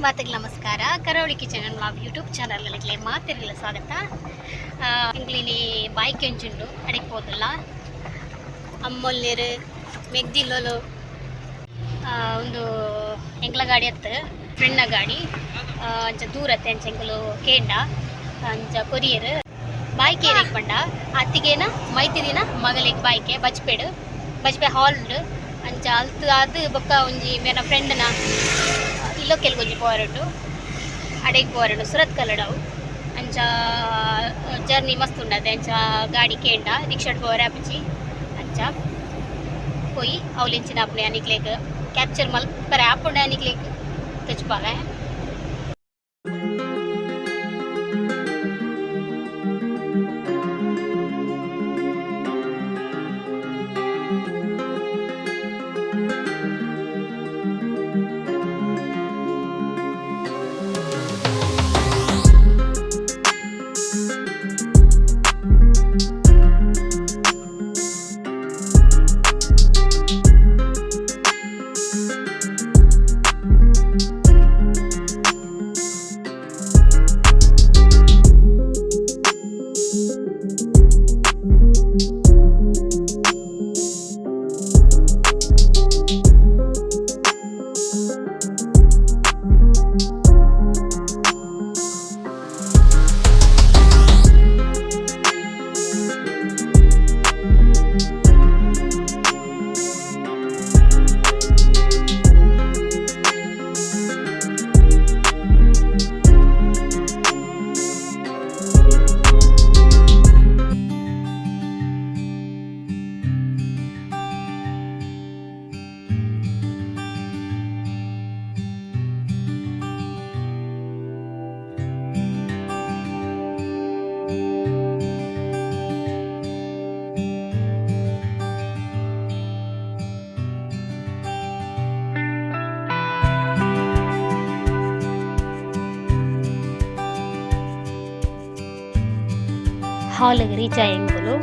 ಮಾತಿಗೆ ನಮಸ್ಕಾರ. ಕರಾವಳಿ ಕಿಚನ್ ಬ್ಲಾಗ್ ಯೂಟ್ಯೂಬ್ ಚಾನಲ್ಗಳಿಗೆ ಮಾತಿರಲಿಲ್ಲ ಸ್ವಾಗತ. ಇಂಗ್ಲಿನಿ ಬಾಯ್ಕ್ ಎಂಜುಂಡು ಅಡಿಪೋದಲ್ಲ ಅಮ್ಮೊಲ್ಲೇರು ಮೆಗ್ದಿಲ್ಲೋಲು ಒಂದು ಎಂಗ್ಲ ಗಾಡಿ ಅತ್ತು ಫ್ರೆಂಡ್ನ ಗಾಡಿ ಅಂಚ ದೂರತ್ತೆ ಅಂಚ ಎಂಕಲು ಕೇಂಡ ಅಂಚ ಕೊರಿಯರ್ ಬಾಯ್ಕೆ ಏರಿಕ್ ಪಂಡ ಅತ್ತಿಗೇನ ಮೈತಿದಿನ ಮಗಲಿಗೆ ಬಾಯ್ಕೆ ಬಜ್ಪೆ ಹಾಲ್ಡ್ ಅಂಚ ಅಲ್ತು ಅದು ಬೊಕ್ಕ ಒಂಜಿ ಮೇನ ಫ್ರೆಂಡ್ನ ಇಲ್ಲೋ ಕೆಲಗೊಂಜಿ ಪೋರಡು ಅಡೆಗೆ ಪೋರಡು ಸುರತ್ ಕಲ್ಲಡವು ಅಂಚ ಜರ್ನಿ ಮಸ್ತ್ ಉಂಡದೆ ಅಂಚ ಗಾಡಿ ಕೇಂಡ ರಿಕ್ಷಾಡ್ ಪೋರ ಆಪುಜಿ ಅಂಚ ಪೋಯಿ ಅವಲಿಂಚಿನ ಅಪ್ಪನೆ ಅನಿಕ್ಲೇಗ್ ಕ್ಯಾಪ್ಚರ್ ಮಲ್ಪರ ಆಪ್ ಉಂಡ ಅನಿಕ್ಲೇಗ್ ತೆಚ್ಪಾಲೆ ಹಾಲಿಗೆ ರೀಚ್ ಆಯಂಗುಲು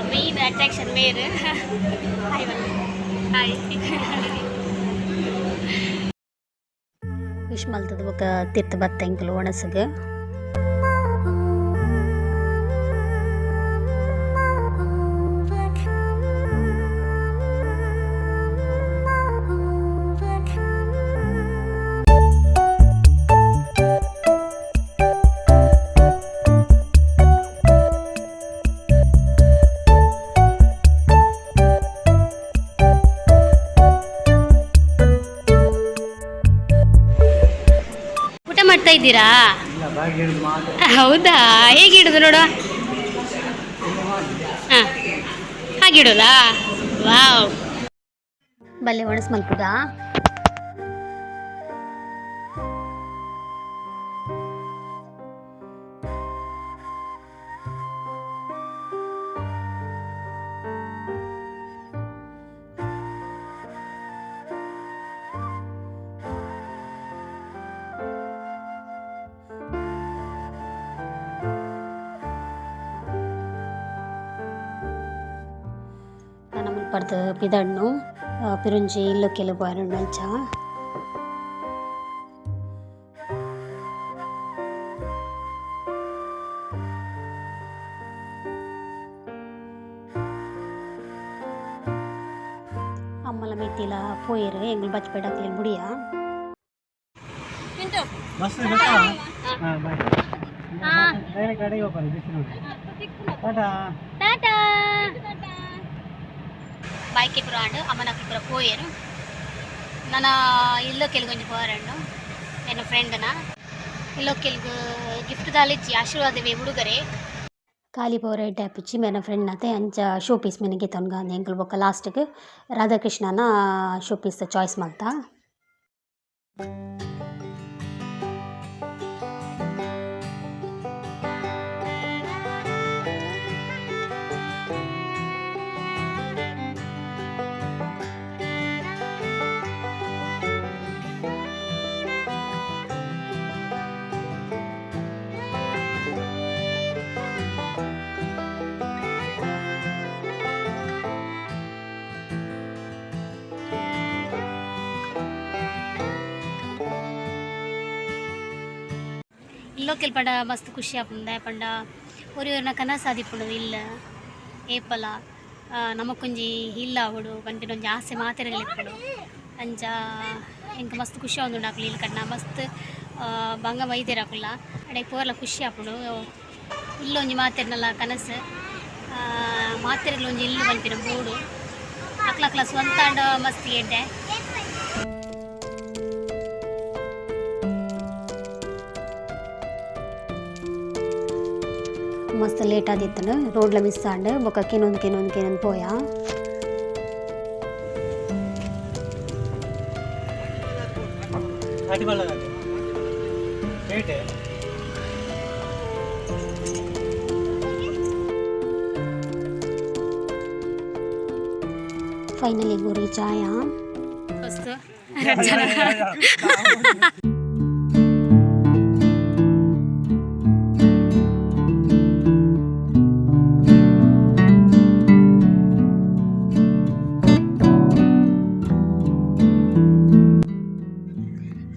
ಮೇನ್ ಅಟ್ರಾಕ್ಷನ್ ಬೇರೆ ಹಾಯ್ ವಿಶ್ ಮಲ್ತದ ಬೊಕ ತಿರ್ತ ಬತ್ತ ಎಂಕಲು ಒಣಸಗ ಮಾಡ್ತಾ ಇದ್ದೀರಾ? ಹೌದಾ, ಹೇಗೆ ಇಡುದು ನೋಡುವ. ಹಾಂ, ಹಾಗಿಡೋದಾ? ವಾವ್, ಬಲ್ಲೆ ಒಣಸ್ ಮಲ್ಪುದಾ. ಅಲ್ಪಡ್ದು ಪಿದಣ್ಣು ಪಿರುಂಜಿ ಇಲ್ಲಕ್ಕೆಲ್ಲ ಪೋಯರುಂಡು ಅಂಚ ಅಮ್ಮಲ ಮೆತ್ತಿಲ ಪೋಯರು ಎಂಗಳು ಬಚ್ಚಪೇಡಕ್ಲೆ ಬುಡಿಯ బైక్ రాండు అమ్మ నాకు ఇక్కడ పోయారు ನನ್ನ ಇಲ್ಲೋಕೆಲ್ಗೆ కొంచెం పోరంಡು ನನ್ನ ಫ್ರೆಂಡ್ನ ಇಲ್ಲೋಕೆಲ್ಗೆ ಗಿಫ್ಟ್ ದಾಲಿಚ್ಚಿ ಆಶೀರ್ವಾದವೇ ಹುಡುಗರೆ ಖಾಲಿ ಪೋರೆ ಟ್ಯಾಪಿಚ್ಚಿ ನನ್ನ ಫ್ರೆಂಡ್ ನತೆ ಅಂಚ ಶೋ ಪೀಸ್ ಮೆನಿಗೆ ತೊನ್ಗಾಂದೆ ಎಂಕಲ್ ಬೊಕ್ಕ ಲಾಸ್ಟ್ಗೆ ರಾಧಾಕೃಷ್ಣನ ಶೋ ಪೀಸ್ ಚಾಯ್ಸ್ ಮಾಡ್ತಾ ಇಲ್ಲೋಕೆಲ್ ಪಂಡ ಮಸ್ತ್ ಖುಷಿ ಆಪುಂಡೆ ಪಂಡ ಒರಿಯರ್ನ ಕನಸು ಆದಿಪ್ಪುಂಡು ಇಲ್ಲ ಏಪಲ ನಮಕೊಂಜಿ ಇಲ್ಲ ಆವಡು ಪಂಟಿನ ಒಂಜಿ ಆಸೆ ಮಾತೆರೆಗಳಿಪ್ಪುಂಡು ಅಂಚ ಎಂಕ ಮಸ್ತ್ ಖುಷಿ ಆವೊಂದುಂಡು ಆಕುಲು ಇಲ್ಲಿ ಕಣ್ಣ ಮಸ್ತ್ ಬಂಗ ಬೈದೆರ್ ಆಕುಲ್ಲ ಅಡೆಗೆ ಪೋರ್ಲ ಖುಷಿ ಆಪುಂಡು ಇಲ್ಲೊಂಜಿ ಮಾತೆರ್ನಲ್ಲ ಕನಸು ಮಾತೆರೆಗ್ಲ ಒಂಜಿ ಇಲ್ಲು ಪಂಪಿನ ಬೋಡು ಅಕ್ಲಕ್ಲ ಸ್ವಂತ ಅಂಡ ಮಸ್ತ್ ಎಡ್ಡೆ ಮಸ್ತ್ ಲೇಟ್ ಆದಿತ್ತನು ರೋಡ್ಲ ಮಿಸ್ ಆಂಡ್ ಬೊಕ್ಕ ಕೆನೊಂದು ಪೋಯ ಫೈನಲಿ ಗೋರಿ ಚಾಯ ಮಸ್ತ್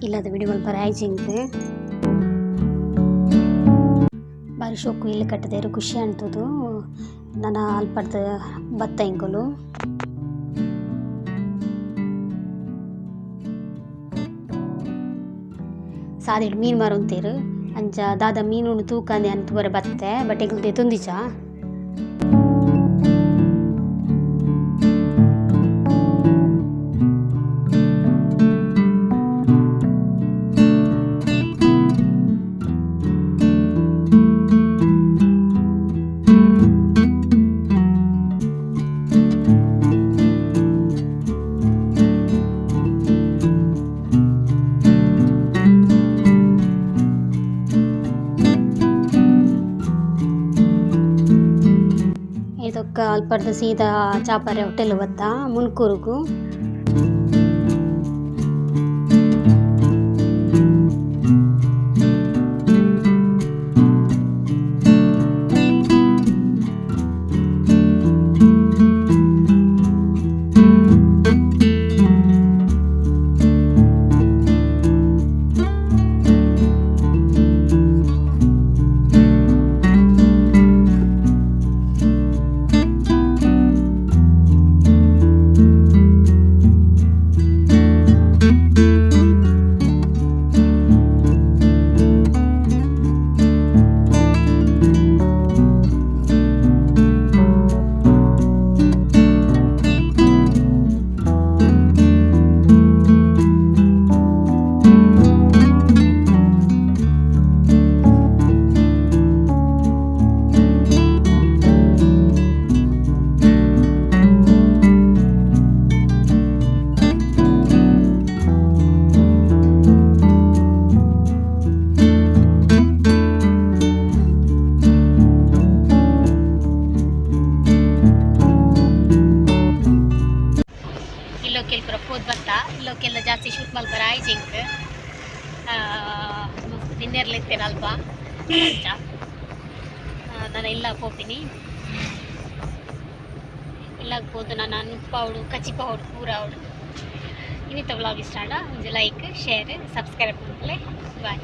ಇಲ್ಲದ ವಿಡಿಯೋ ಮಲ್ಪರ ಆಯ್ಜಿಂಕ್ ಬಾರಿ ಶೋಕು ಇಲ್ಲಿ ಕಟ್ಟದೇರು ಖುಷಿ ಅನ್ತದು ನನ್ನ ಅಲ್ಪಡ್ದು ಬತ್ತ ಇಂಕೊಲು ಸಾದಿಡ್ ಮೀನು ಮಾರುಂತೇರು ಅಂಚ ದಾದ ಮೀನು ತೂಕಂದೆ ಅಂತ ಬರ ಬತ್ತೆ ಬಟ್ಟೆಗಲ್ದೆ ತುಂದಿಚ ಇದೊಕ್ಕ ಅಲ್ಪಡ್ದು ಸೀದಾ ಚಾಪರೆ ಹೋಟೆಲ್ ಬತ್ತ ಮುನ್ಕೂರುಗು ಇಲ್ಲೋಕೆಲ್ಲ ಜಾಸ್ತಿ ಶೂಟ್ ಮಲ್ಪರ ಆಯ್ಜಿಂಕ್ ಡಿನ್ನರ್ಲಿತ್ತೇನೆ ಅಲ್ಪ ಅಂಚ ನಾನು ಇಲ್ಲ ಪೋಪಿನಿ ಇಲ್ಲಾಗ್ಬೋದು ನಾನು ಉಪ್ಪಾವಡು ಕಚಿಪಾವಡು ಪೂರಾವಡು ಇನ್ನಿತ ವ್ಲಾಗ್ ಇಷ್ಟ ಆಡ ಒಂದು ಲೈಕ್ ಶೇರ್ ಸಬ್ಸ್ಕ್ರೈಬ್ ಮಾಡಲೇ ಬಾಯ್.